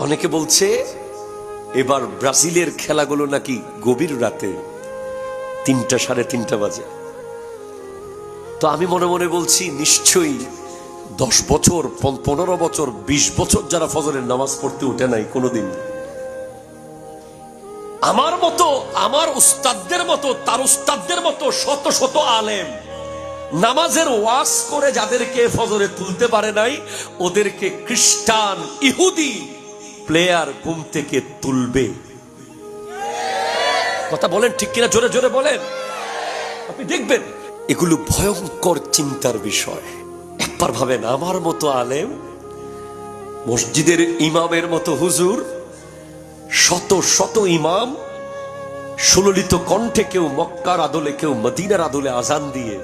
অনেকে বলছে এবার ব্রাজিলের খেলাগুলো নাকি গভীর রাতে 3টা সাড়ে 3টা বাজে। তো আমি মনে মনে বলছি নিশ্চয়ই 10 বছর 15 বছর 20 বছর যারা ফজরের নামাজ পড়তে উঠে নাই কোনোদিন, আমার মতো, আমার উস্তাদদের মতো, তার উস্তাদদের মতো শত শত আলেম নামাজের ওয়াজ করে যাদেরকে ফজরে তুলতে পারে নাই, ওদেরকে খ্রিস্টান ইহুদি প্লেয়ার ঘুম থেকে তুলবে। কথা বলেন ঠিক কিনা? জোরে জোরে বলেন। আপনি দেখবেন এগুলো ভয়ঙ্কর চিন্তার বিষয়। একবার ভাবেন, আমার মতো আলেম, মসজিদের ইমামের মতো হুজুর, শত শত ইমাম সুললিত কণ্ঠে, কেউ মক্কার আদলে, কেউ মদিনার আদলে আজান দিয়ে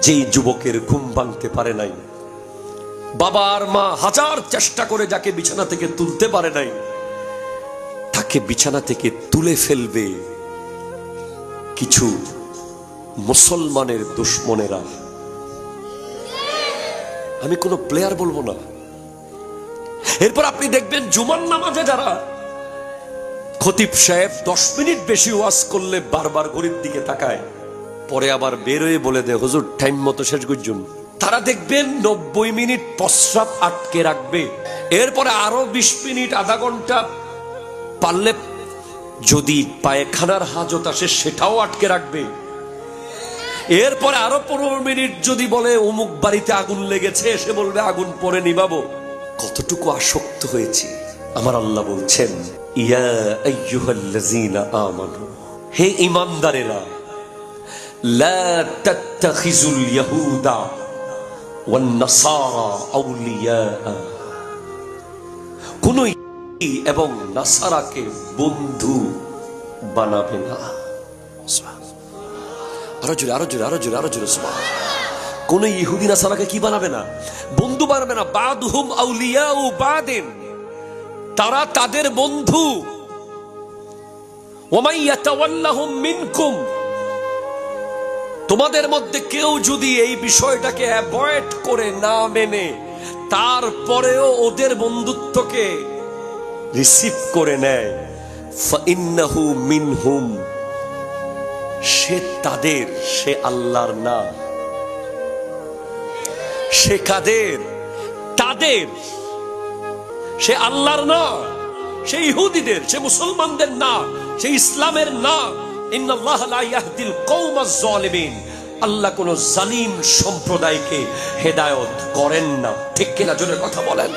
যেই যুবকের ঘুম ভাঙতে পারে নাই, বাবা আর মা হাজার চেষ্টা করে যাকে বিছানা থেকে তুলতে পারে নাই, তাকে বিছানা থেকে তুলে ফেলবে কিছু মুসলমানের দুশ্মনেরা। আমি কোনো প্লেয়ার বলবো না। এরপর আপনি দেখবেন জুমার নামাজে যারা খতিব সাহেব 10 মিনিট বেশি ওয়াজ করলে বারবার ঘড়ির দিকে তাকায়, পরে আবার বেরোয় বলে দেয় হুজুর টাইম মতো শেষ করছুন, তারা দেখবেন 90 মিনিট প্রস্রাব আটকে রাখবে। এরপরে আরো 20 মিনিট আধা ঘন্টা পারলে যদি পায়খানার হাজত আসে সেটাও আটকে রাখবে। এরপরে আরো 15 মিনিট যদি বলে অমুক বাড়িতে আগুন লেগেছে, এসে বলবে আগুন পরে নিবাবো। কতটুকু আসক্ত হয়েছি। আমার আল্লাহ বলছেন, ইয়া আইয়ুহাল্লাযীনা আমানু, হে ঈমানদারেরা, লা তাত্তাখিজুল ইয়াহুদা ওয়ান নাসারা আউলিয়া, কোন ইহুদি এবং নাসারাকে বন্ধু বানাবে না। আরো জোরে, আরো জোরে, আরো জোরে, আরো জোরে সুবহান। কোন ইহুদি নাসারাকে কি বানাবে না? বন্ধু বানাবে না। বাদুহুম আউলিয়াউ বাদিন, তারা তাদের বন্ধু। ওয়ামাই ইয়াতাওয়াল্লাহুম মিনকুম, তোমাদের মধ্যে কেউ যদি এই বিষয়টাকে অ্যাভয়েড করে না মেনে তারপরেও ওদের বন্ধুত্বকে রিসিভ করে নেয়, ফাইন্নাহু মিনহুম, সে তাদের, সে আল্লাহর না। সে কাদের? তাদের। সে আল্লাহর না, সে ইহুদিদের, সে মুসলমানদের না, সে ইসলামের না। ইন্নাল্লাহা লা ইয়াহদিল কওমাজ যালিমিন, আল্লাহ কোন জালিম সম্প্রদায়কে হেদায়েত করেন না। ঠিক কিনা? জোরে কথা বলেন।